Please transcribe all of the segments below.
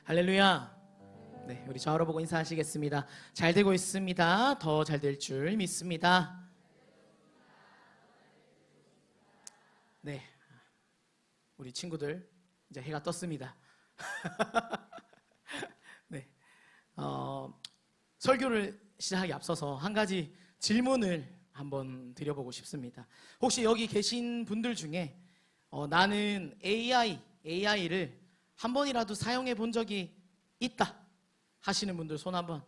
할렐루야. 네, 우리 좌우로 보고 인사하시겠습니다. 잘 되고 있습니다. 더 잘 될 줄 믿습니다. 네, 우리 친구들 이제 해가 떴습니다. 네, 설교를 시작하기 앞서서 한 가지 질문을 한번 드려보고 싶습니다. 혹시 여기 계신 분들 중에 나는 AI를 한 번이라도 사용해 본 적이 있다 하시는 분들 손 한번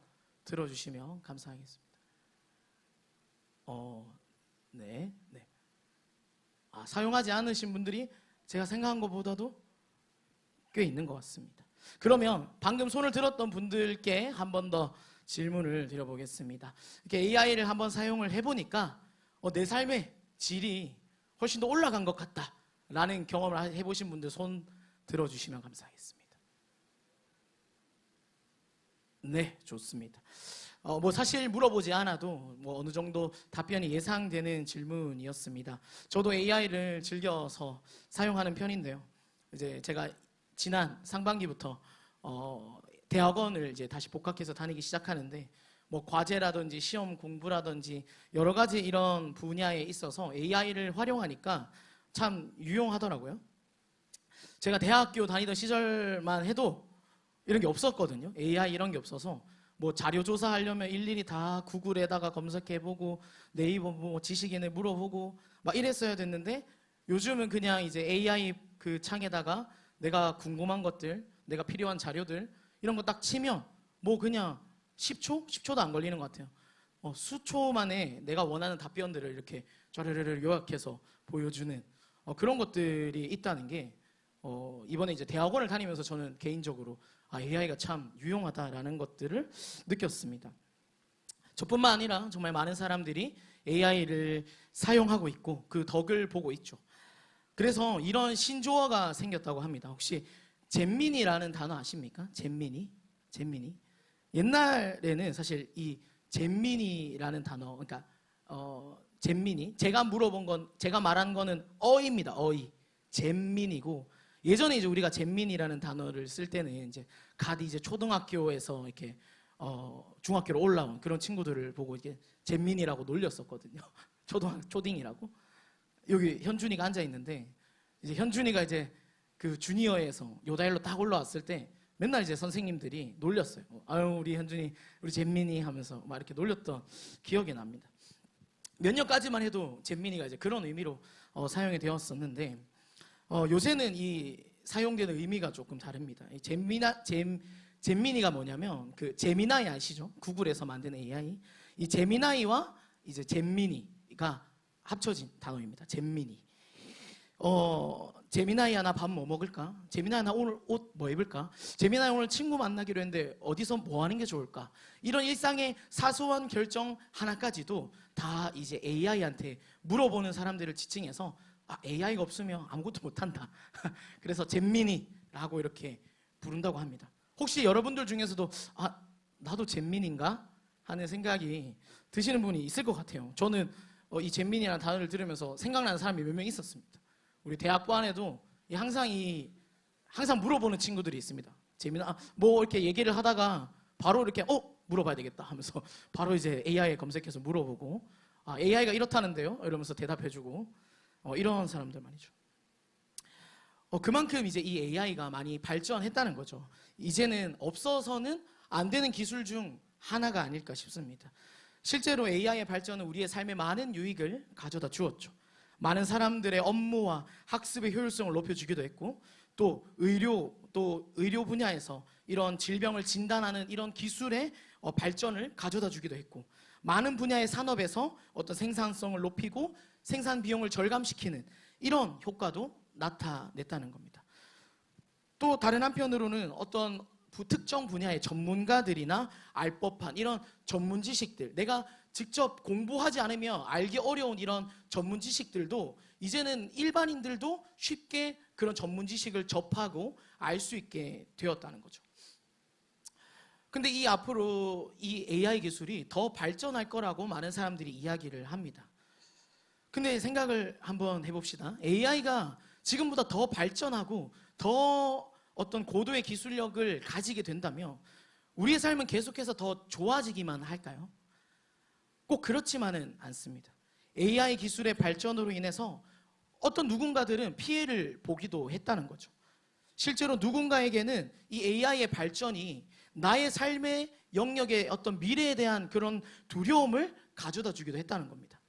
들어주시면 감사하겠습니다. 네. 사용하지 않으신 분들이 제가 생각한 것보다도 꽤 있는 것 같습니다. 그러면 방금 손을 들었던 분들께 한 번 더 질문을 드려보겠습니다. 이렇게 AI를 한번 사용을 해보니까 내 삶의 질이 훨씬 더 올라간 것 같다라는 경험을 해보신 분들 손 들어주시면 감사하겠습니다. 네, 좋습니다. 사실 물어보지 않아도 어느 정도 답변이 예상되는 질문이었습니다. 저도 AI를 즐겨서 사용하는 편인데요. 이제 제가 지난 상반기부터 대학원을 이제 다시 복학해서 다니기 시작하는데 과제라든지 시험 공부라든지 여러 가지 이런 분야에 있어서 AI를 활용하니까 참 유용하더라고요. 제가 대학교 다니던 시절만 해도 이런 게 없었거든요. AI 이런 게 없어서 자료 조사하려면 일일이 다 구글에다가 검색해보고 네이버 지식인에 물어보고 막 이랬어야 됐는데 요즘은 그냥 이제 AI 그 창에다가 내가 궁금한 것들, 내가 필요한 자료들 이런 거 딱 치면 그냥 10초? 10초도 안 걸리는 것 같아요. 수초 만에 내가 원하는 답변들을 이렇게 쫘르르르 요약해서 보여주는 그런 것들이 있다는 게 이번에 이제 대학원을 다니면서 저는 개인적으로 AI가 참 유용하다라는 것들을 느꼈습니다. 저뿐만 아니라 정말 많은 사람들이 AI를 사용하고 있고 그 덕을 보고 있죠. 그래서 이런 신조어가 생겼다고 합니다. 혹시 잼민이라는 단어 아십니까? 잼민이? 옛날에는 사실 이 잼민이라는 단어, 그러니까 잼민이, 제가 말한 거는 어입니다. 어이. 잼민이고 예전에 이제 우리가 잼민이라는 단어를 쓸 때는 이제 이제 초등학교에서 이렇게 중학교로 올라온 그런 친구들을 보고 이게 잼민이라고 놀렸었거든요. 초딩이라고. 여기 현준이가 앉아 있는데 이제 현준이가 이제 그 주니어에서 요다일로 딱 올라왔을 때 맨날 이제 선생님들이 놀렸어요. 아유 우리 현준이 우리 잼민이 하면서 막 이렇게 놀렸던 기억이 납니다. 몇 년까지만 해도 잼민이가 이제 그런 의미로 사용이 되었었는데 요새는 이 사용되는 의미가 조금 다릅니다. 잼민이가 뭐냐면 그 제미나이 아시죠? 구글에서 만든 AI. 이 제미나이와 이제 잼민이가 합쳐진 단어입니다. 잼민이. 제미나이 하나 밥 뭐 먹을까? 제미나이 하나 오늘 옷 뭐 입을까? 제미나이 오늘 친구 만나기로 했는데 어디서 뭐 하는 게 좋을까? 이런 일상의 사소한 결정 하나까지도 다 이제 AI한테 물어보는 사람들을 지칭해서 AI가 없으면 아무것도 못한다. 그래서 잼민이라고 이렇게 부른다고 합니다. 혹시 여러분들 중에서도 나도 잼민인가? 하는 생각이 드시는 분이 있을 것 같아요. 저는 이 잼민이라는 단어를 들으면서 생각나는 사람이 몇 명 있었습니다. 우리 대학부 안에도 항상 물어보는 친구들이 있습니다. 재민아, 이렇게 얘기를 하다가 바로 이렇게 물어봐야 되겠다 하면서 바로 이제 AI에 검색해서 물어보고 AI가 이렇다는데요? 이러면서 대답해주고 이런 사람들 말이죠. 그만큼 이제 이 AI가 많이 발전했다는 거죠. 이제는 없어서는 안 되는 기술 중 하나가 아닐까 싶습니다. 실제로 AI의 발전은 우리의 삶에 많은 유익을 가져다 주었죠. 많은 사람들의 업무와 학습의 효율성을 높여주기도 했고 또 의료 분야에서 이런 질병을 진단하는 이런 기술의 발전을 가져다 주기도 했고 많은 분야의 산업에서 어떤 생산성을 높이고 생산 비용을 절감시키는 이런 효과도 나타냈다는 겁니다. 또 다른 한편으로는 어떤 특정 분야의 전문가들이나 알 법한 이런 전문 지식들, 내가 직접 공부하지 않으면 알기 어려운 이런 전문 지식들도 이제는 일반인들도 쉽게 그런 전문 지식을 접하고 알 수 있게 되었다는 거죠. 근데 이 앞으로 이 AI 기술이 더 발전할 거라고 많은 사람들이 이야기를 합니다. 근데 생각을 한번 해봅시다. AI가 지금보다 더 발전하고 더 어떤 고도의 기술력을 가지게 된다면 우리의 삶은 계속해서 더 좋아지기만 할까요? 꼭 그렇지만은 않습니다. AI 기술의 발전으로 인해서 어떤 누군가들은 피해를 보기도 했다는 거죠. 실제로 누군가에게는 이 AI의 발전이 나의 삶의 영역의 어떤 미래에 대한 그런 두려움을 가져다 주기도 했다는 겁니다.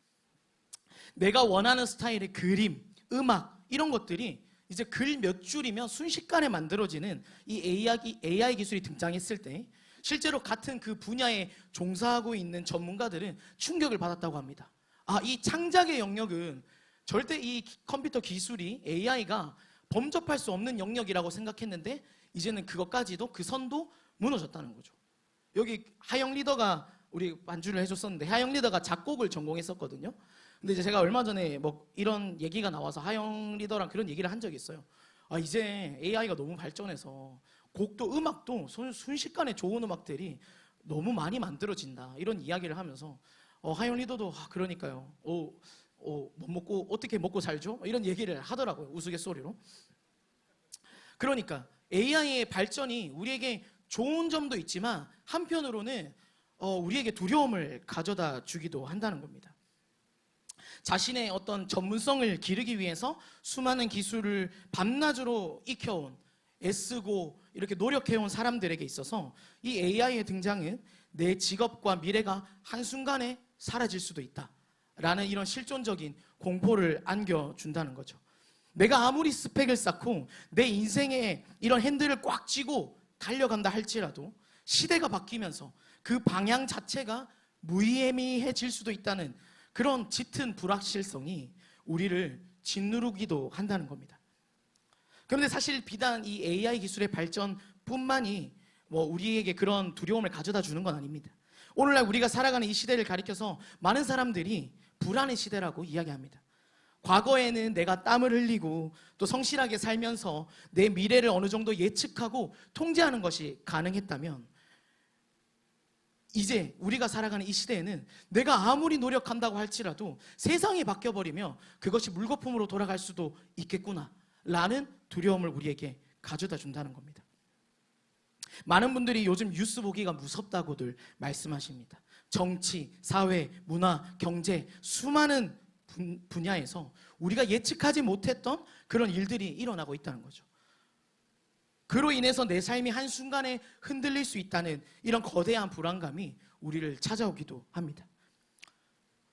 내가 원하는 스타일의 그림, 음악 이런 것들이 이제 글 몇 줄이면 순식간에 만들어지는 이 AI 기술이 등장했을 때 실제로 같은 그 분야에 종사하고 있는 전문가들은 충격을 받았다고 합니다. 이 창작의 영역은 절대 이 컴퓨터 기술이 AI가 범접할 수 없는 영역이라고 생각했는데 이제는 그것까지도 그 선도 무너졌다는 거죠. 여기 하영 리더가 우리 반주를 해줬었는데 하영 리더가 작곡을 전공했었거든요. 근데 이제 제가 얼마 전에 뭐 이런 얘기가 나와서 하영 리더랑 그런 얘기를 한 적이 있어요. 이제 AI가 너무 발전해서 곡도 음악도 순식간에 좋은 음악들이 너무 많이 만들어진다 이런 이야기를 하면서 하영 리더도 그러니까요. 못 먹고 어떻게 먹고 살죠? 이런 얘기를 하더라고요. 우스갯소리로. 그러니까 AI의 발전이 우리에게 좋은 점도 있지만 한편으로는 우리에게 두려움을 가져다 주기도 한다는 겁니다. 자신의 어떤 전문성을 기르기 위해서 수많은 기술을 밤낮으로 익혀온, 애쓰고 이렇게 노력해온 사람들에게 있어서 이 AI의 등장은 내 직업과 미래가 한순간에 사라질 수도 있다 라는 이런 실존적인 공포를 안겨준다는 거죠. 내가 아무리 스펙을 쌓고 내 인생에 이런 핸들을 꽉 쥐고 달려간다 할지라도 시대가 바뀌면서 그 방향 자체가 무의미해질 수도 있다는 그런 짙은 불확실성이 우리를 짓누르기도 한다는 겁니다. 그런데 사실 비단 이 AI 기술의 발전뿐만이 우리에게 그런 두려움을 가져다 주는 건 아닙니다. 오늘날 우리가 살아가는 이 시대를 가리켜서 많은 사람들이 불안의 시대라고 이야기합니다. 과거에는 내가 땀을 흘리고 또 성실하게 살면서 내 미래를 어느 정도 예측하고 통제하는 것이 가능했다면 이제 우리가 살아가는 이 시대에는 내가 아무리 노력한다고 할지라도 세상이 바뀌어버리며 그것이 물거품으로 돌아갈 수도 있겠구나 라는 두려움을 우리에게 가져다 준다는 겁니다. 많은 분들이 요즘 뉴스 보기가 무섭다고들 말씀하십니다. 정치, 사회, 문화, 경제 수많은 분야에서 우리가 예측하지 못했던 그런 일들이 일어나고 있다는 거죠. 그로 인해서 내 삶이 한순간에 흔들릴 수 있다는 이런 거대한 불안감이 우리를 찾아오기도 합니다.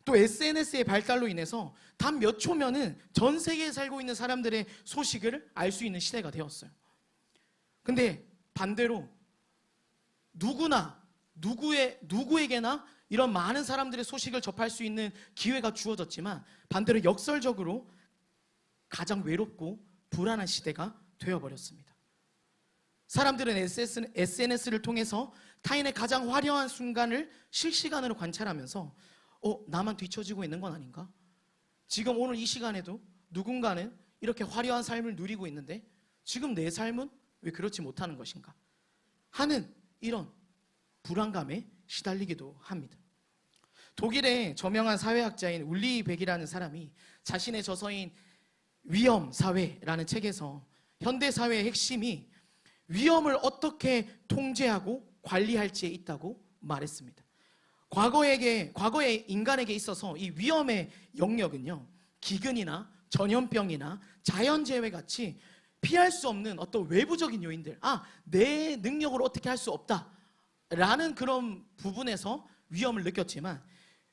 또 SNS의 발달로 인해서 단 몇 초면은 전 세계에 살고 있는 사람들의 소식을 알 수 있는 시대가 되었어요. 근데 반대로 누구에게나 이런 많은 사람들의 소식을 접할 수 있는 기회가 주어졌지만 반대로 역설적으로 가장 외롭고 불안한 시대가 되어버렸습니다. 사람들은 SNS를 통해서 타인의 가장 화려한 순간을 실시간으로 관찰하면서 나만 뒤처지고 있는 건 아닌가? 지금 오늘 이 시간에도 누군가는 이렇게 화려한 삶을 누리고 있는데 지금 내 삶은 왜 그렇지 못하는 것인가? 하는 이런 불안감에 시달리기도 합니다. 독일의 저명한 사회학자인 울리 백이라는 사람이 자신의 저서인 위험 사회라는 책에서 현대 사회의 핵심이 위험을 어떻게 통제하고 관리할지에 있다고 말했습니다. 과거의 인간에게 있어서 이 위험의 영역은요, 기근이나 전염병이나 자연재해 같이 피할 수 없는 어떤 외부적인 요인들, 내 능력으로 어떻게 할 수 없다라는 그런 부분에서 위험을 느꼈지만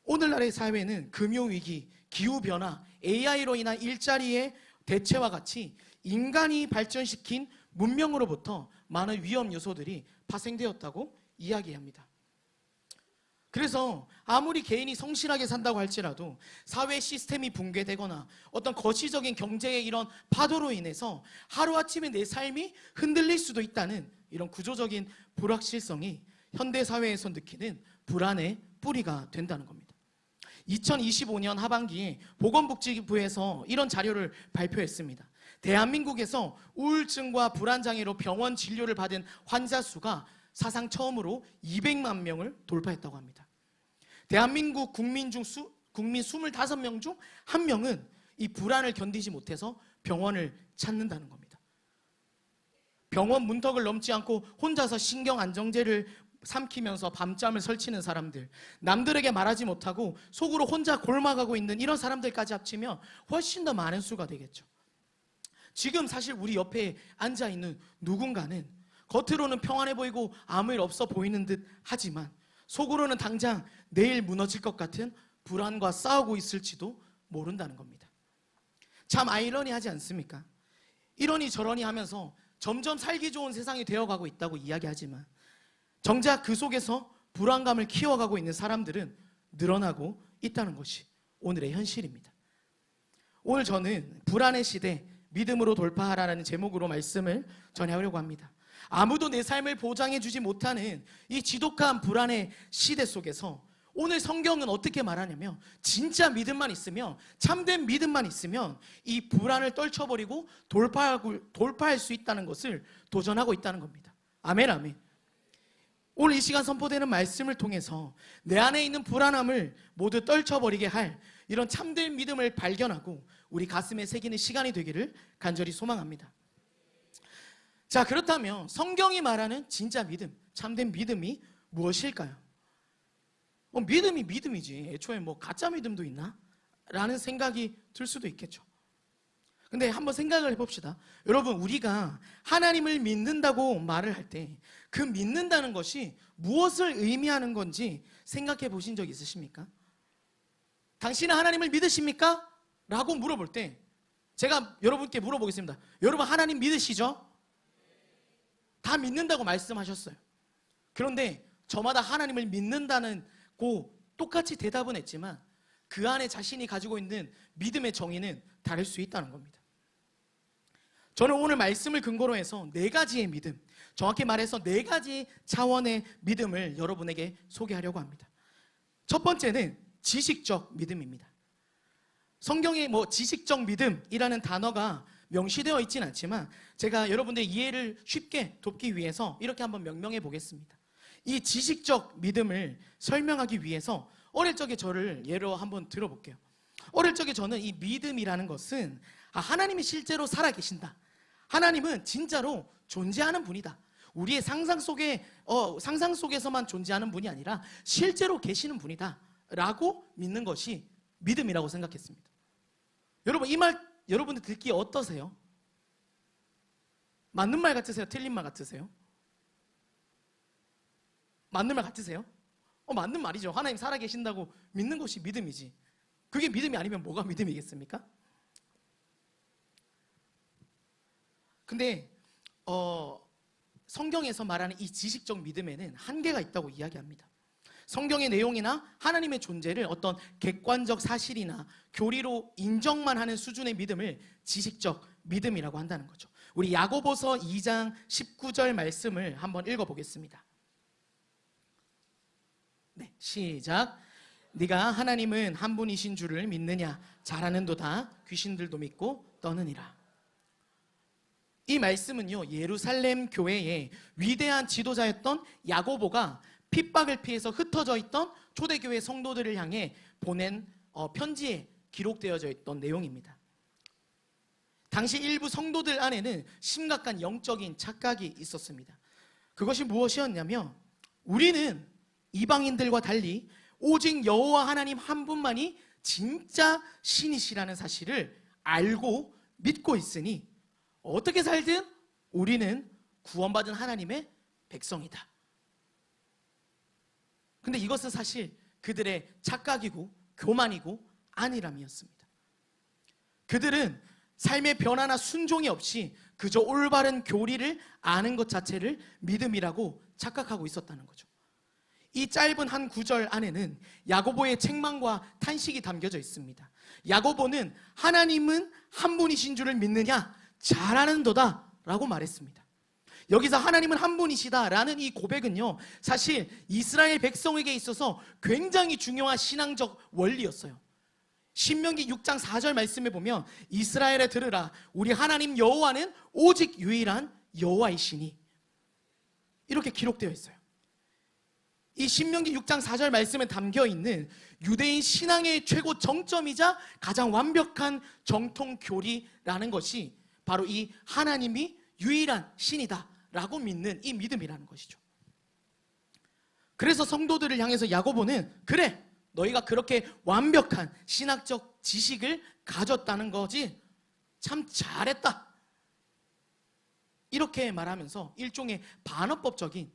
오늘날의 사회는 금융위기, 기후변화, AI로 인한 일자리의 대체와 같이 인간이 발전시킨 문명으로부터 많은 위험 요소들이 파생되었다고 이야기합니다. 그래서 아무리 개인이 성실하게 산다고 할지라도 사회 시스템이 붕괴되거나 어떤 거시적인 경제의 이런 파도로 인해서 하루아침에 내 삶이 흔들릴 수도 있다는 이런 구조적인 불확실성이 현대사회에서 느끼는 불안의 뿌리가 된다는 겁니다. 2025년 하반기에 보건복지부에서 이런 자료를 발표했습니다. 대한민국에서 우울증과 불안장애로 병원 진료를 받은 환자 수가 사상 처음으로 200만 명을 돌파했다고 합니다. 대한민국 국민 25명 중 1명은 이 불안을 견디지 못해서 병원을 찾는다는 겁니다. 병원 문턱을 넘지 않고 혼자서 신경 안정제를 삼키면서 밤잠을 설치는 사람들, 남들에게 말하지 못하고 속으로 혼자 골마가고 있는 이런 사람들까지 합치면 훨씬 더 많은 수가 되겠죠. 지금 사실 우리 옆에 앉아있는 누군가는 겉으로는 평안해 보이고 아무 일 없어 보이는 듯 하지만 속으로는 당장 내일 무너질 것 같은 불안과 싸우고 있을지도 모른다는 겁니다. 참 아이러니하지 않습니까? 이러니 저러니 하면서 점점 살기 좋은 세상이 되어가고 있다고 이야기하지만 정작 그 속에서 불안감을 키워가고 있는 사람들은 늘어나고 있다는 것이 오늘의 현실입니다. 오늘 저는 불안의 시대 믿음으로 돌파하라는 제목으로 말씀을 전하려고 합니다. 아무도 내 삶을 보장해주지 못하는 이 지독한 불안의 시대 속에서 오늘 성경은 어떻게 말하냐면 진짜 믿음만 있으면, 참된 믿음만 있으면 이 불안을 떨쳐버리고 돌파할 수 있다는 것을 도전하고 있다는 겁니다. 아멘, 아멘. 오늘 이 시간 선포되는 말씀을 통해서 내 안에 있는 불안함을 모두 떨쳐버리게 할 이런 참된 믿음을 발견하고 우리 가슴에 새기는 시간이 되기를 간절히 소망합니다. 자, 그렇다면 성경이 말하는 진짜 믿음, 참된 믿음이 무엇일까요? 믿음이 믿음이지 애초에 뭐 가짜 믿음도 있나? 라는 생각이 들 수도 있겠죠. 근데 한번 생각을 해봅시다. 여러분, 우리가 하나님을 믿는다고 말을 할 때 그 믿는다는 것이 무엇을 의미하는 건지 생각해 보신 적 있으십니까? 당신은 하나님을 믿으십니까? 라고 물어볼 때 제가 여러분께 물어보겠습니다. 여러분 하나님 믿으시죠? 다 믿는다고 말씀하셨어요. 그런데 저마다 하나님을 믿는다는 고 똑같이 대답은 했지만 그 안에 자신이 가지고 있는 믿음의 정의는 다를 수 있다는 겁니다. 저는 오늘 말씀을 근거로 해서 4가지의 믿음, 정확히 말해서 4가지 차원의 믿음을 여러분에게 소개하려고 합니다. 첫 번째는 지식적 믿음입니다. 성경에 지식적 믿음이라는 단어가 명시되어 있지는 않지만 제가 여러분들의 이해를 쉽게 돕기 위해서 이렇게 한번 명명해 보겠습니다. 이 지식적 믿음을 설명하기 위해서 어릴 적에 저를 예로 한번 들어볼게요. 어릴 적에 저는 이 믿음이라는 것은 하나님이 실제로 살아계신다, 하나님은 진짜로 존재하는 분이다, 우리의 상상 속에서만 존재하는 분이 아니라 실제로 계시는 분이다 라고 믿는 것이 믿음이라고 생각했습니다. 여러분, 이 말 여러분들 듣기에 어떠세요? 맞는 말 같으세요? 틀린 말 같으세요? 맞는 말 같으세요? 맞는 말이죠. 하나님 살아계신다고 믿는 것이 믿음이지. 그게 믿음이 아니면 뭐가 믿음이겠습니까? 근데 성경에서 말하는 이 지식적 믿음에는 한계가 있다고 이야기합니다. 성경의 내용이나 하나님의 존재를 어떤 객관적 사실이나 교리로 인정만 하는 수준의 믿음을 지식적 믿음이라고 한다는 거죠. 우리 야고보서 2장 19절 말씀을 한번 읽어보겠습니다. 네, 시작. 네가 하나님은 한 분이신 줄을 믿느냐? 잘하는도다. 귀신들도 믿고 떠느니라. 이 말씀은요, 예루살렘 교회의 위대한 지도자였던 야고보가 핍박을 피해서 흩어져 있던 초대교회 성도들을 향해 보낸 편지에 기록되어져 있던 내용입니다. 당시 일부 성도들 안에는 심각한 영적인 착각이 있었습니다. 그것이 무엇이었냐면 우리는 이방인들과 달리 오직 여호와 하나님 한 분만이 진짜 신이시라는 사실을 알고 믿고 있으니 어떻게 살든 우리는 구원받은 하나님의 백성이다. 근데 이것은 사실 그들의 착각이고 교만이고 안일함이었습니다. 그들은 삶의 변화나 순종이 없이 그저 올바른 교리를 아는 것 자체를 믿음이라고 착각하고 있었다는 거죠. 이 짧은 한 구절 안에는 야고보의 책망과 탄식이 담겨져 있습니다. 야고보는 하나님은 한 분이신 줄을 믿느냐? 잘하는도다 라고 말했습니다. 여기서 하나님은 한 분이시다라는 이 고백은요, 사실 이스라엘 백성에게 있어서 굉장히 중요한 신앙적 원리였어요. 신명기 6장 4절 말씀에 보면 이스라엘에 들으라, 우리 하나님 여호와는 오직 유일한 여호와이시니. 이렇게 기록되어 있어요. 이 신명기 6장 4절 말씀에 담겨있는 유대인 신앙의 최고 정점이자 가장 완벽한 정통 교리라는 것이 바로 이 하나님이 유일한 신이다 라고 믿는 이 믿음이라는 것이죠. 그래서 성도들을 향해서 야고보는 그래, 너희가 그렇게 완벽한 신학적 지식을 가졌다는 거지 참 잘했다, 이렇게 말하면서 일종의 반어법적인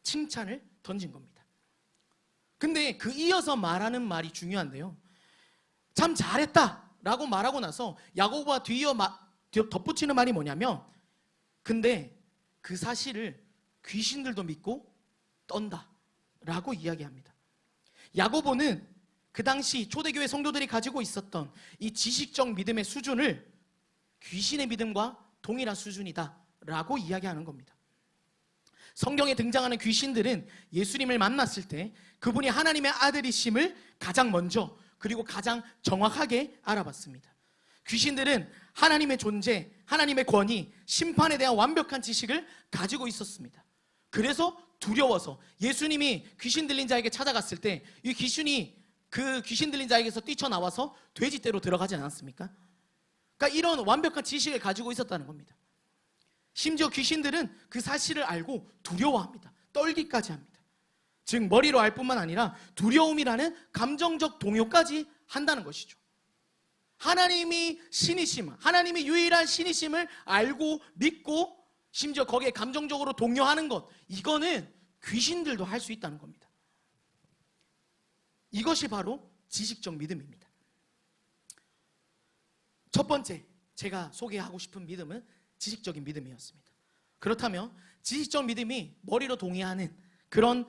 칭찬을 던진 겁니다. 근데 그 이어서 말하는 말이 중요한데요, 참 잘했다 라고 말하고 나서 야고보가 뒤이어 덧붙이는 말이 뭐냐면, 근데 그 사실을 귀신들도 믿고 떤다 라고 이야기합니다. 야고보는 그 당시 초대교회 성도들이 가지고 있었던 이 지식적 믿음의 수준을 귀신의 믿음과 동일한 수준이다 라고 이야기하는 겁니다. 성경에 등장하는 귀신들은 예수님을 만났을 때 그분이 하나님의 아들이심을 가장 먼저 그리고 가장 정확하게 알아봤습니다. 귀신들은 하나님의 존재, 하나님의 권위, 심판에 대한 완벽한 지식을 가지고 있었습니다. 그래서 두려워서 예수님이 귀신 들린 자에게 찾아갔을 때 이 귀신이 그 귀신 들린 자에게서 뛰쳐나와서 돼지떼로 들어가지 않았습니까? 그러니까 이런 완벽한 지식을 가지고 있었다는 겁니다. 심지어 귀신들은 그 사실을 알고 두려워합니다. 떨기까지 합니다. 즉 머리로 알 뿐만 아니라 두려움이라는 감정적 동요까지 한다는 것이죠. 하나님이 신이심, 하나님이 유일한 신이심을 알고 믿고 심지어 거기에 감정적으로 동요하는 것, 이거는 귀신들도 할 수 있다는 겁니다. 이것이 바로 지식적 믿음입니다. 첫 번째 제가 소개하고 싶은 믿음은 지식적인 믿음이었습니다. 그렇다면 지식적 믿음이 머리로 동의하는 그런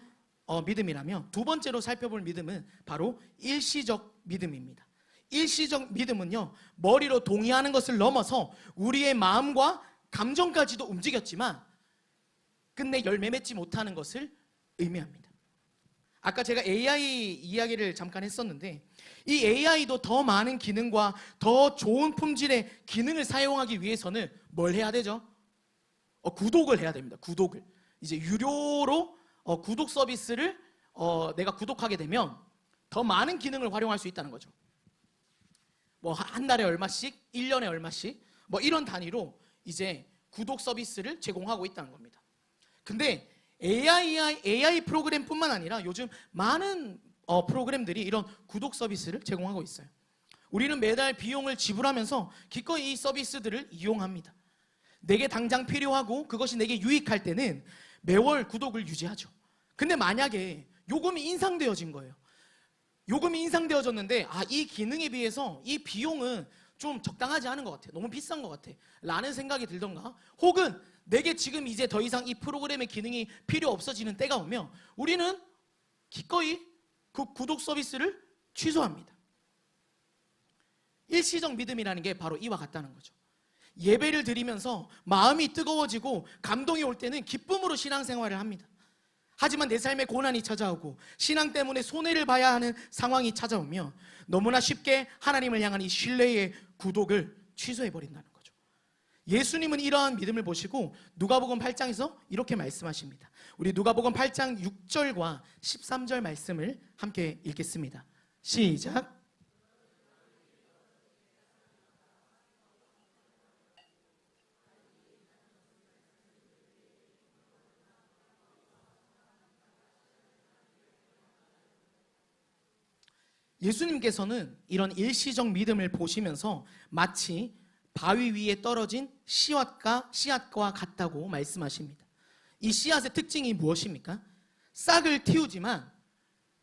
믿음이라면 두 번째로 살펴볼 믿음은 바로 일시적 믿음입니다. 일시적 믿음은요, 머리로 동의하는 것을 넘어서 우리의 마음과 감정까지도 움직였지만 끝내 열매 맺지 못하는 것을 의미합니다. 아까 제가 AI 이야기를 잠깐 했었는데 이 AI도 더 많은 기능과 더 좋은 품질의 기능을 사용하기 위해서는 뭘 해야 되죠? 구독을 해야 됩니다. 구독을. 이제 유료로 구독 서비스를 내가 구독하게 되면 더 많은 기능을 활용할 수 있다는 거죠. 뭐 한 달에 얼마씩, 1년에 얼마씩, 뭐 이런 단위로 이제 구독 서비스를 제공하고 있다는 겁니다. 근데 AI 프로그램뿐만 아니라 요즘 많은 프로그램들이 이런 구독 서비스를 제공하고 있어요. 우리는 매달 비용을 지불하면서 기꺼이 이 서비스들을 이용합니다. 내게 당장 필요하고 그것이 내게 유익할 때는 매월 구독을 유지하죠. 근데 만약에 요금이 인상되어진 거예요. 요금이 인상되어졌는데 이 기능에 비해서 이 비용은 좀 적당하지 않은 것 같아, 너무 비싼 것 같아 라는 생각이 들던가, 혹은 내게 지금 이제 더 이상 이 프로그램의 기능이 필요 없어지는 때가 오면 우리는 기꺼이 그 구독 서비스를 취소합니다. 일시적 믿음이라는 게 바로 이와 같다는 거죠. 예배를 드리면서 마음이 뜨거워지고 감동이 올 때는 기쁨으로 신앙생활을 합니다. 하지만 내 삶에 고난이 찾아오고 신앙 때문에 손해를 봐야 하는 상황이 찾아오면 너무나 쉽게 하나님을 향한 이 신뢰의 구독을 취소해버린다는 거죠. 예수님은 이러한 믿음을 보시고 누가복음 8장에서 이렇게 말씀하십니다. 우리 누가복음 8장 6절과 13절 말씀을 함께 읽겠습니다. 시작. 예수님께서는 이런 일시적 믿음을 보시면서 마치 바위 위에 떨어진 씨앗과 같다고 말씀하십니다. 이 씨앗의 특징이 무엇입니까? 싹을 틔우지만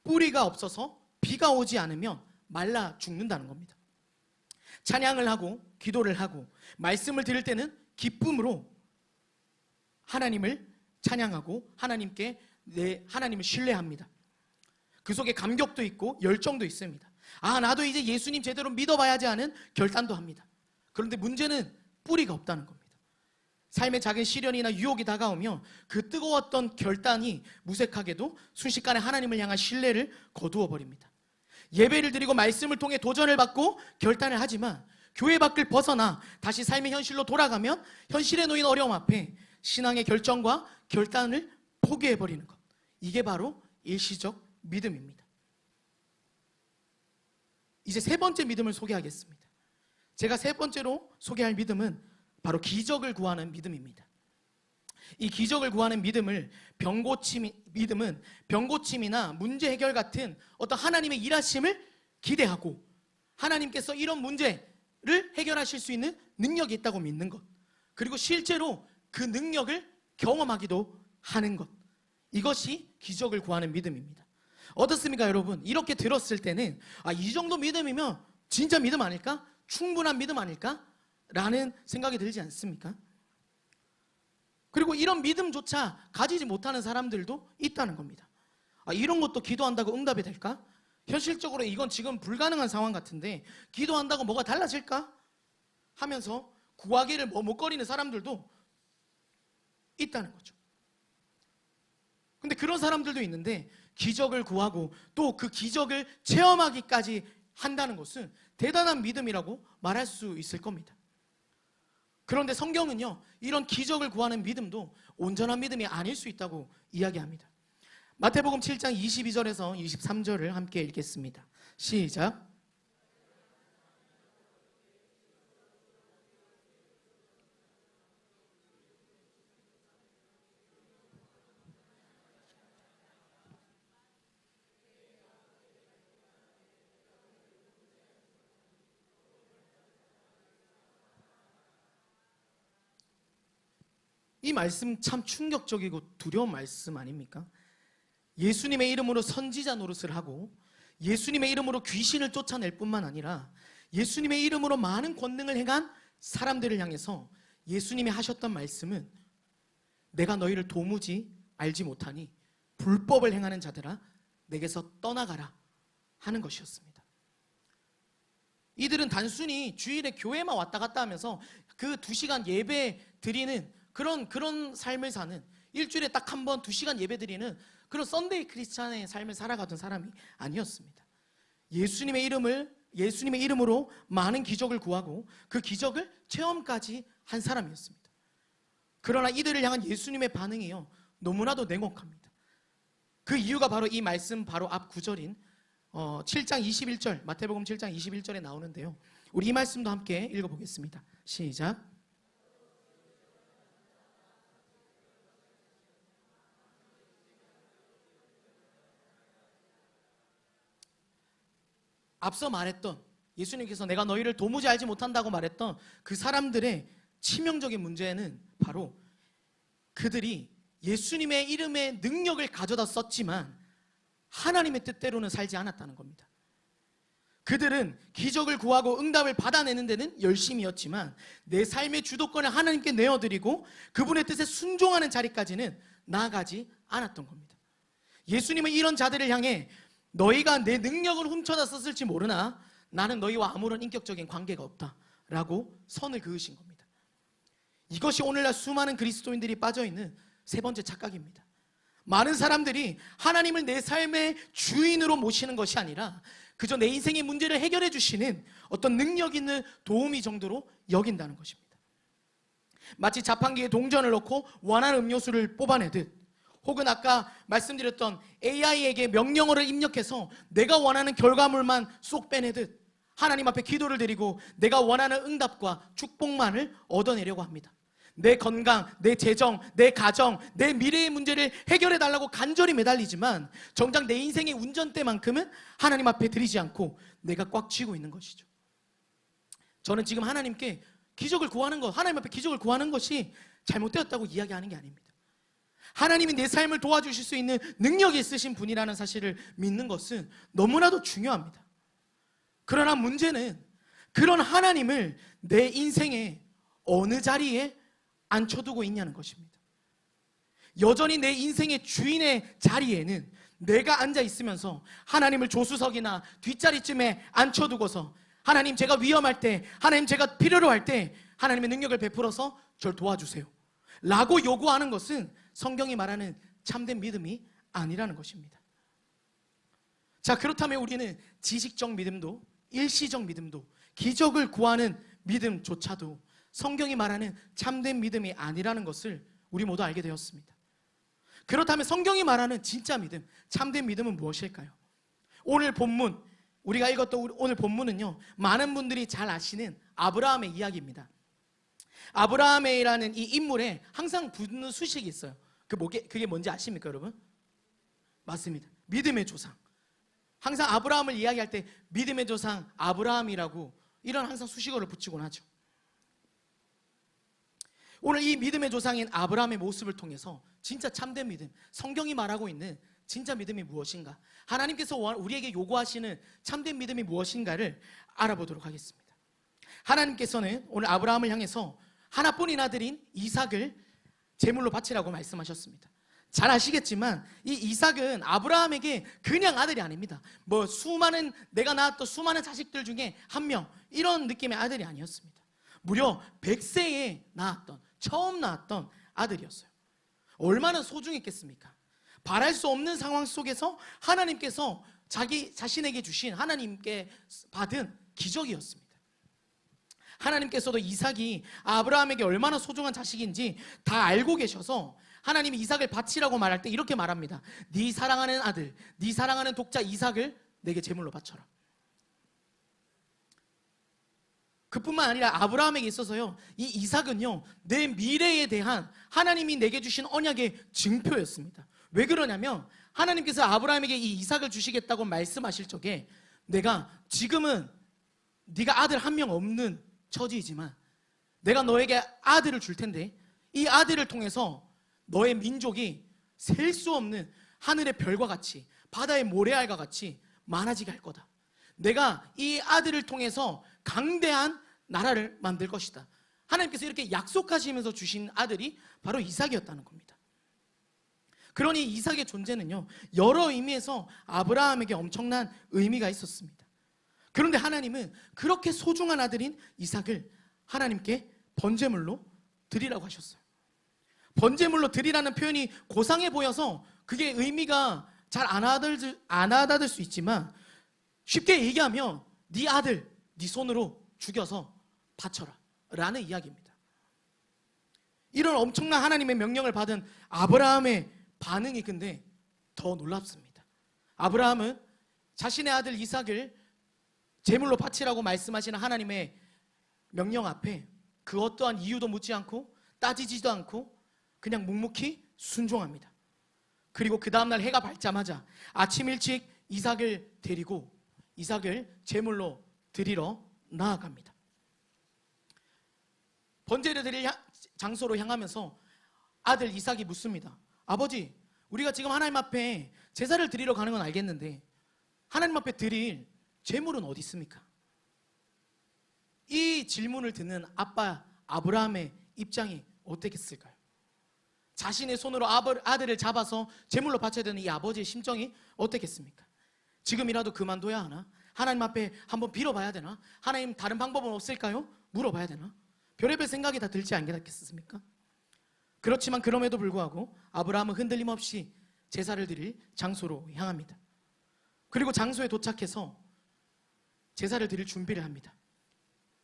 뿌리가 없어서 비가 오지 않으면 말라 죽는다는 겁니다. 찬양을 하고 기도를 하고 말씀을 들을 때는 기쁨으로 하나님을 찬양하고 하나님을 신뢰합니다. 그 속에 감격도 있고 열정도 있습니다. 나도 이제 예수님 제대로 믿어봐야지 하는 결단도 합니다. 그런데 문제는 뿌리가 없다는 겁니다. 삶의 작은 시련이나 유혹이 다가오면 그 뜨거웠던 결단이 무색하게도 순식간에 하나님을 향한 신뢰를 거두어 버립니다. 예배를 드리고 말씀을 통해 도전을 받고 결단을 하지만 교회 밖을 벗어나 다시 삶의 현실로 돌아가면 현실에 놓인 어려움 앞에 신앙의 결정과 결단을 포기해버리는 것. 이게 바로 일시적 믿음입니다. 이제 세 번째 믿음을 소개하겠습니다. 제가 세 번째로 소개할 믿음은 바로 기적을 구하는 믿음입니다. 이 기적을 구하는 믿음은 병고침이나 문제 해결 같은 어떤 하나님의 일하심을 기대하고 하나님께서 이런 문제를 해결하실 수 있는 능력이 있다고 믿는 것, 그리고 실제로 그 능력을 경험하기도 하는 것, 이것이 기적을 구하는 믿음입니다. 어떻습니까 여러분? 이렇게 들었을 때는 이 정도 믿음이면 진짜 믿음 아닐까? 충분한 믿음 아닐까? 라는 생각이 들지 않습니까? 그리고 이런 믿음조차 가지지 못하는 사람들도 있다는 겁니다. 이런 것도 기도한다고 응답이 될까? 현실적으로 이건 지금 불가능한 상황 같은데 기도한다고 뭐가 달라질까? 하면서 구하기를 머뭇거리는 사람들도 있다는 거죠. 근데 그런 사람들도 있는데 기적을 구하고 또 그 기적을 체험하기까지 한다는 것은 대단한 믿음이라고 말할 수 있을 겁니다. 그런데 성경은요, 이런 기적을 구하는 믿음도 온전한 믿음이 아닐 수 있다고 이야기합니다. 마태복음 7장 22절에서 23절을 함께 읽겠습니다. 시작. 이 말씀 참 충격적이고 두려운 말씀 아닙니까? 예수님의 이름으로 선지자 노릇을 하고 예수님의 이름으로 귀신을 쫓아낼 뿐만 아니라 예수님의 이름으로 많은 권능을 행한 사람들을 향해서 예수님이 하셨던 말씀은 내가 너희를 도무지 알지 못하니 불법을 행하는 자들아 내게서 떠나가라 하는 것이었습니다. 이들은 단순히 주일에 교회만 왔다 갔다 하면서 그 2시간 예배 드리는 그런 삶을 사는, 일주일에 딱 한 번 2시간 예배 드리는 그런 썬데이 크리스찬의 삶을 살아가던 사람이 아니었습니다. 예수님의 이름으로 많은 기적을 구하고 그 기적을 체험까지 한 사람이었습니다. 그러나 이들을 향한 예수님의 반응이요, 너무나도 냉혹합니다. 그 이유가 바로 이 말씀 바로 앞 구절인 7장 21절, 마태복음 7장 21절에 나오는데요. 우리 이 말씀도 함께 읽어보겠습니다. 시작. 앞서 말했던 예수님께서 내가 너희를 도무지 알지 못한다고 말했던 그 사람들의 치명적인 문제는 바로 그들이 예수님의 이름의 능력을 가져다 썼지만 하나님의 뜻대로는 살지 않았다는 겁니다. 그들은 기적을 구하고 응답을 받아내는 데는 열심이었지만 내 삶의 주도권을 하나님께 내어드리고 그분의 뜻에 순종하는 자리까지는 나아가지 않았던 겁니다. 예수님은 이런 자들을 향해 너희가 내 능력을 훔쳐다 썼을지 모르나 나는 너희와 아무런 인격적인 관계가 없다라고 선을 그으신 겁니다. 이것이 오늘날 수많은 그리스도인들이 빠져있는 세 번째 착각입니다. 많은 사람들이 하나님을 내 삶의 주인으로 모시는 것이 아니라 그저 내 인생의 문제를 해결해 주시는 어떤 능력 있는 도우미 정도로 여긴다는 것입니다. 마치 자판기에 동전을 넣고 원하는 음료수를 뽑아내듯, 혹은 아까 말씀드렸던 AI에게 명령어를 입력해서 내가 원하는 결과물만 쏙 빼내듯 하나님 앞에 기도를 드리고 내가 원하는 응답과 축복만을 얻어내려고 합니다. 내 건강, 내 재정, 내 가정, 내 미래의 문제를 해결해 달라고 간절히 매달리지만 정작 내 인생의 운전대만큼은 하나님 앞에 드리지 않고 내가 꽉 쥐고 있는 것이죠. 저는 지금 하나님께 기적을 구하는 것, 하나님 앞에 기적을 구하는 것이 잘못되었다고 이야기하는 게 아닙니다. 하나님이 내 삶을 도와주실 수 있는 능력이 있으신 분이라는 사실을 믿는 것은 너무나도 중요합니다. 그러나 문제는 그런 하나님을 내 인생의 어느 자리에 앉혀두고 있냐는 것입니다. 여전히 내 인생의 주인의 자리에는 내가 앉아 있으면서 하나님을 조수석이나 뒷자리쯤에 앉혀두고서 하나님 제가 위험할 때, 하나님 제가 필요로 할 때 하나님의 능력을 베풀어서 저를 도와주세요 라고 요구하는 것은 성경이 말하는 참된 믿음이 아니라는 것입니다. 자, 그렇다면 우리는 지식적 믿음도 일시적 믿음도 기적을 구하는 믿음조차도 성경이 말하는 참된 믿음이 아니라는 것을 우리 모두 알게 되었습니다. 그렇다면 성경이 말하는 진짜 믿음, 참된 믿음은 무엇일까요? 오늘 본문, 우리가 읽었던 오늘 본문은요, 많은 분들이 잘 아시는 아브라함의 이야기입니다. 아브라함이라는 이 인물에 항상 붙는 수식이 있어요. 그게 뭔지 아십니까, 여러분? 맞습니다. 믿음의 조상. 항상 아브라함을 이야기할 때 믿음의 조상 아브라함이라고 이런 항상 수식어를 붙이곤 하죠. 오늘 이 믿음의 조상인 아브라함의 모습을 통해서 진짜 참된 믿음, 성경이 말하고 있는 진짜 믿음이 무엇인가, 하나님께서 우리에게 요구하시는 참된 믿음이 무엇인가를 알아보도록 하겠습니다. 하나님께서는 오늘 아브라함을 향해서 하나뿐인 아들인 이삭을 제물로 바치라고 말씀하셨습니다. 잘 아시겠지만 이 이삭은 아브라함에게 그냥 아들이 아닙니다. 내가 낳았던 수많은 자식들 중에 한 명, 이런 느낌의 아들이 아니었습니다. 무려 100세에 처음 낳았던 아들이었어요. 얼마나 소중했겠습니까? 바랄 수 없는 상황 속에서 하나님께서 자신에게 주신, 하나님께 받은 기적이었습니다. 하나님께서도 이삭이 아브라함에게 얼마나 소중한 자식인지 다 알고 계셔서 하나님이 이삭을 바치라고 말할 때 이렇게 말합니다. 네 사랑하는 아들, 네 사랑하는 독자 이삭을 내게 제물로 바쳐라. 그뿐만 아니라 아브라함에게 있어서요, 이 이삭은요, 내 미래에 대한 하나님이 내게 주신 언약의 증표였습니다. 왜 그러냐면 하나님께서 아브라함에게 이 이삭을 주시겠다고 말씀하실 적에 내가 지금은 네가 아들 한 명 없는 처지이지만 내가 너에게 아들을 줄 텐데 이 아들을 통해서 너의 민족이 셀 수 없는 하늘의 별과 같이 바다의 모래알과 같이 많아지게 할 거다. 내가 이 아들을 통해서 강대한 나라를 만들 것이다. 하나님께서 이렇게 약속하시면서 주신 아들이 바로 이삭이었다는 겁니다. 그러니 이삭의 존재는요, 여러 의미에서 아브라함에게 엄청난 의미가 있었습니다. 그런데 하나님은 그렇게 소중한 아들인 이삭을 하나님께 번제물로 드리라고 하셨어요. 번제물로 드리라는 표현이 고상해 보여서 그게 의미가 잘 안 와닿을 수 있지만, 쉽게 얘기하면 네 아들 네 손으로 죽여서 바쳐라 라는 이야기입니다. 이런 엄청난 하나님의 명령을 받은 아브라함의 반응이 근데 더 놀랍습니다. 아브라함은 자신의 아들 이삭을 제물로 바치라고 말씀하시는 하나님의 명령 앞에 그 어떠한 이유도 묻지 않고 따지지도 않고 그냥 묵묵히 순종합니다. 그리고 그 다음날 해가 밝자마자 아침 일찍 이삭을 데리고 이삭을 제물로 드리러 나아갑니다. 번제를 드릴 장소로 향하면서 아들 이삭이 묻습니다. 아버지, 우리가 지금 하나님 앞에 제사를 드리러 가는 건 알겠는데 하나님 앞에 드릴 제물은 어디 있습니까? 이 질문을 듣는 아빠 아브라함의 입장이 어떻겠을까요? 자신의 손으로 아들을 잡아서 제물로 바쳐야 되는 이 아버지의 심정이 어떻겠습니까? 지금이라도 그만둬야 하나? 하나님 앞에 한번 빌어봐야 되나? 하나님 다른 방법은 없을까요? 물어봐야 되나? 별의별 생각이 다 들지 않겠습니까? 그렇지만 그럼에도 불구하고 아브라함은 흔들림 없이 제사를 드릴 장소로 향합니다. 그리고 장소에 도착해서 제사를 드릴 준비를 합니다.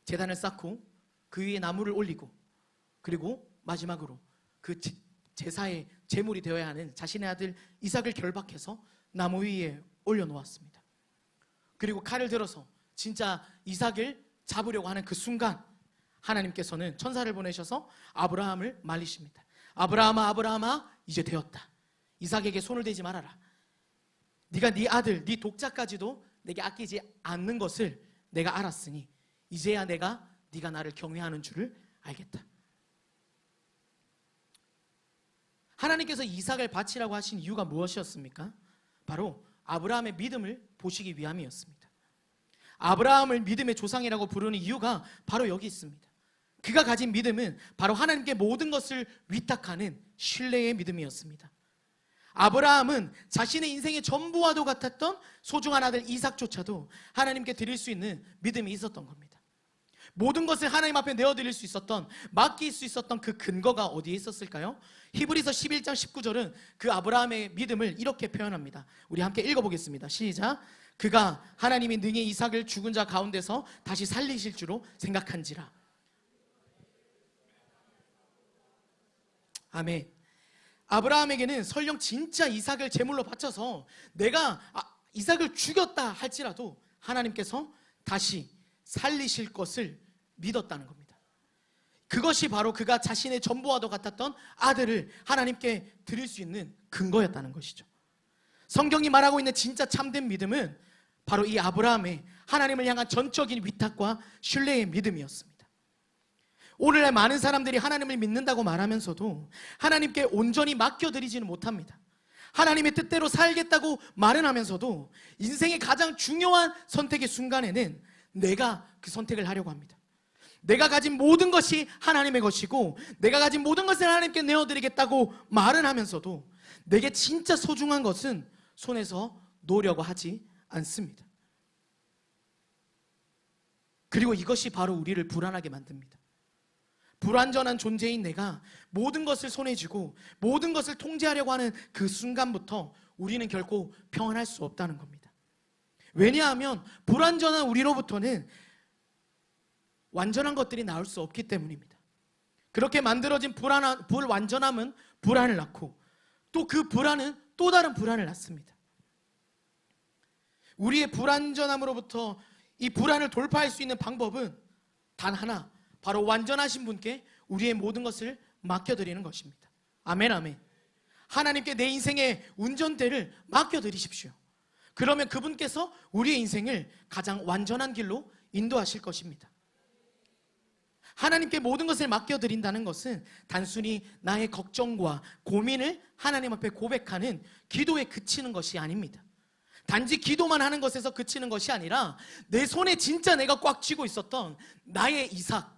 제단을 쌓고 그 위에 나무를 올리고 그리고 마지막으로 그 제사의 제물이 되어야 하는 자신의 아들 이삭을 결박해서 나무 위에 올려놓았습니다. 그리고 칼을 들어서 진짜 이삭을 잡으려고 하는 그 순간 하나님께서는 천사를 보내셔서 아브라함을 말리십니다. 아브라함아, 아브라함아, 이제 되었다. 이삭에게 손을 대지 말아라. 네가 네 아들, 네 독자까지도 내게 아끼지 않는 것을 내가 알았으니 이제야 네가 나를 경외하는 줄을 알겠다. 하나님께서 이삭을 바치라고 하신 이유가 무엇이었습니까? 바로 아브라함의 믿음을 보시기 위함이었습니다. 아브라함을 믿음의 조상이라고 부르는 이유가 바로 여기 있습니다. 그가 가진 믿음은 바로 하나님께 모든 것을 위탁하는 신뢰의 믿음이었습니다. 아브라함은 자신의 인생의 전부와도 같았던 소중한 아들 이삭조차도 하나님께 드릴 수 있는 믿음이 있었던 겁니다. 모든 것을 하나님 앞에 내어드릴 수 있었던, 맡길 수 있었던 그 근거가 어디에 있었을까요? 히브리서 11장 19절은 그 아브라함의 믿음을 이렇게 표현합니다. 우리 함께 읽어보겠습니다. 시작. 그가 하나님이 능히 이삭을 죽은 자 가운데서 다시 살리실 줄로 생각한지라. 아멘. 아브라함에게는 설령 진짜 이삭을 제물로 바쳐서 내가 이삭을 죽였다 할지라도 하나님께서 다시 살리실 것을 믿었다는 겁니다. 그것이 바로 그가 자신의 전부와도 같았던 아들을 하나님께 드릴 수 있는 근거였다는 것이죠. 성경이 말하고 있는 진짜 참된 믿음은 바로 이 아브라함의 하나님을 향한 전적인 위탁과 신뢰의 믿음이었습니다. 오늘날 많은 사람들이 하나님을 믿는다고 말하면서도 하나님께 온전히 맡겨드리지는 못합니다. 하나님의 뜻대로 살겠다고 말은 하면서도 인생의 가장 중요한 선택의 순간에는 내가 그 선택을 하려고 합니다. 내가 가진 모든 것이 하나님의 것이고 내가 가진 모든 것을 하나님께 내어드리겠다고 말은 하면서도 내게 진짜 소중한 것은 손에서 놓으려고 하지 않습니다. 그리고 이것이 바로 우리를 불안하게 만듭니다. 불완전한 존재인 내가 모든 것을 손에 쥐고 모든 것을 통제하려고 하는 그 순간부터 우리는 결코 평안할 수 없다는 겁니다. 왜냐하면 불완전한 우리로부터는 완전한 것들이 나올 수 없기 때문입니다. 그렇게 만들어진 불완전함은 불안을 낳고 또 그 불안은 또 다른 불안을 낳습니다. 우리의 불완전함으로부터 이 불안을 돌파할 수 있는 방법은 단 하나, 바로 완전하신 분께 우리의 모든 것을 맡겨드리는 것입니다. 아멘, 아멘. 하나님께 내 인생의 운전대를 맡겨드리십시오. 그러면 그분께서 우리의 인생을 가장 완전한 길로 인도하실 것입니다. 하나님께 모든 것을 맡겨드린다는 것은 단순히 나의 걱정과 고민을 하나님 앞에 고백하는 기도에 그치는 것이 아닙니다. 단지 기도만 하는 것에서 그치는 것이 아니라 내 손에 진짜 내가 꽉 쥐고 있었던 나의 이삭,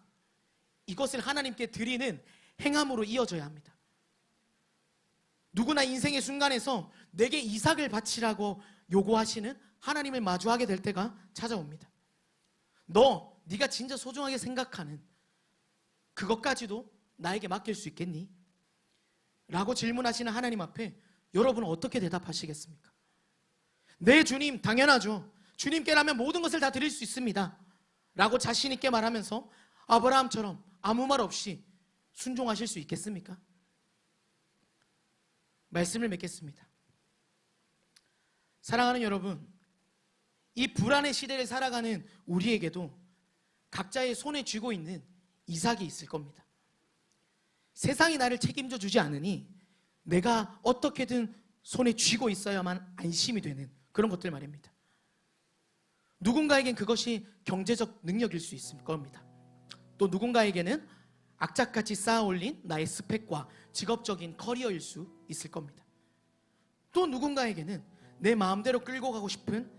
이것을 하나님께 드리는 행함으로 이어져야 합니다. 누구나 인생의 순간에서 내게 이삭을 바치라고 요구하시는 하나님을 마주하게 될 때가 찾아옵니다. 네가 진짜 소중하게 생각하는 그것까지도 나에게 맡길 수 있겠니? 라고 질문하시는 하나님 앞에 여러분은 어떻게 대답하시겠습니까? 네, 주님, 당연하죠. 주님께라면 모든 것을 다 드릴 수 있습니다. 라고 자신 있게 말하면서 아브라함처럼 아무 말 없이 순종하실 수 있겠습니까? 말씀을 맺겠습니다. 사랑하는 여러분, 이 불안의 시대를 살아가는 우리에게도 각자의 손에 쥐고 있는 이삭이 있을 겁니다. 세상이 나를 책임져 주지 않으니 내가 어떻게든 손에 쥐고 있어야만 안심이 되는 그런 것들 말입니다. 누군가에겐 그것이 경제적 능력일 수 있을 겁니다. 또 누군가에게는 악착같이 쌓아올린 나의 스펙과 직업적인 커리어일 수 있을 겁니다. 또 누군가에게는 내 마음대로 끌고 가고 싶은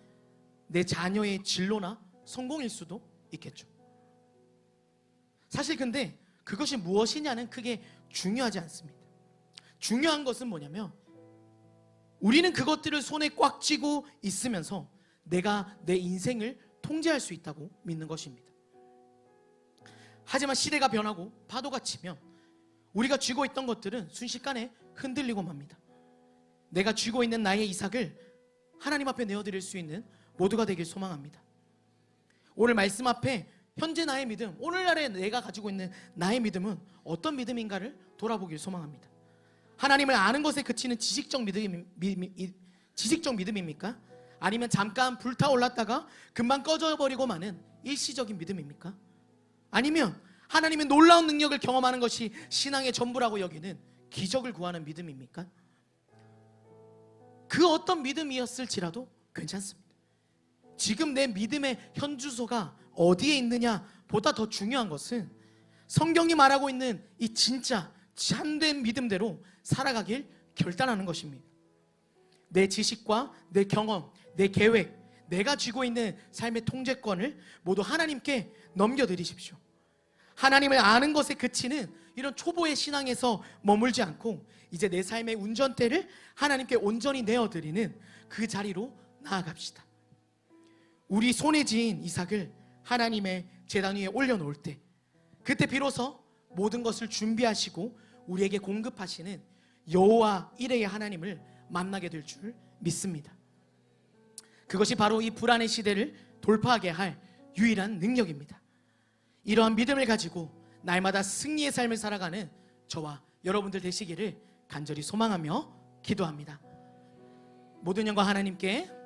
내 자녀의 진로나 성공일 수도 있겠죠. 사실 근데 그것이 무엇이냐는 크게 중요하지 않습니다. 중요한 것은 뭐냐면 우리는 그것들을 손에 꽉 쥐고 있으면서 내가 내 인생을 통제할 수 있다고 믿는 것입니다. 하지만 시대가 변하고 파도가 치면 우리가 쥐고 있던 것들은 순식간에 흔들리고 맙니다. 내가 쥐고 있는 나의 이삭을 하나님 앞에 내어드릴 수 있는 모두가 되길 소망합니다. 오늘 말씀 앞에 현재 나의 믿음, 오늘날에 내가 가지고 있는 나의 믿음은 어떤 믿음인가를 돌아보길 소망합니다. 하나님을 아는 것에 그치는 지식적 믿음입니까? 아니면 잠깐 불타올랐다가 금방 꺼져버리고 마는 일시적인 믿음입니까? 아니면 하나님의 놀라운 능력을 경험하는 것이 신앙의 전부라고 여기는 기적을 구하는 믿음입니까? 그 어떤 믿음이었을지라도 괜찮습니다. 지금 내 믿음의 현주소가 어디에 있느냐 보다 더 중요한 것은 성경이 말하고 있는 이 진짜 참된 믿음대로 살아가길 결단하는 것입니다. 내 지식과 내 경험, 내 계획, 내가 쥐고 있는 삶의 통제권을 모두 하나님께 넘겨드리십시오. 하나님을 아는 것에 그치는 이런 초보의 신앙에서 머물지 않고 이제 내 삶의 운전대를 하나님께 온전히 내어드리는 그 자리로 나아갑시다. 우리 손에 쥔 이삭을 하나님의 제단 위에 올려놓을 때 그때 비로소 모든 것을 준비하시고 우리에게 공급하시는 여호와 이레의 하나님을 만나게 될 줄 믿습니다. 그것이 바로 이 불안의 시대를 돌파하게 할 유일한 능력입니다. 이러한 믿음을 가지고 날마다 승리의 삶을 살아가는 저와 여러분들 되시기를 간절히 소망하며 기도합니다. 모든 영광 하나님께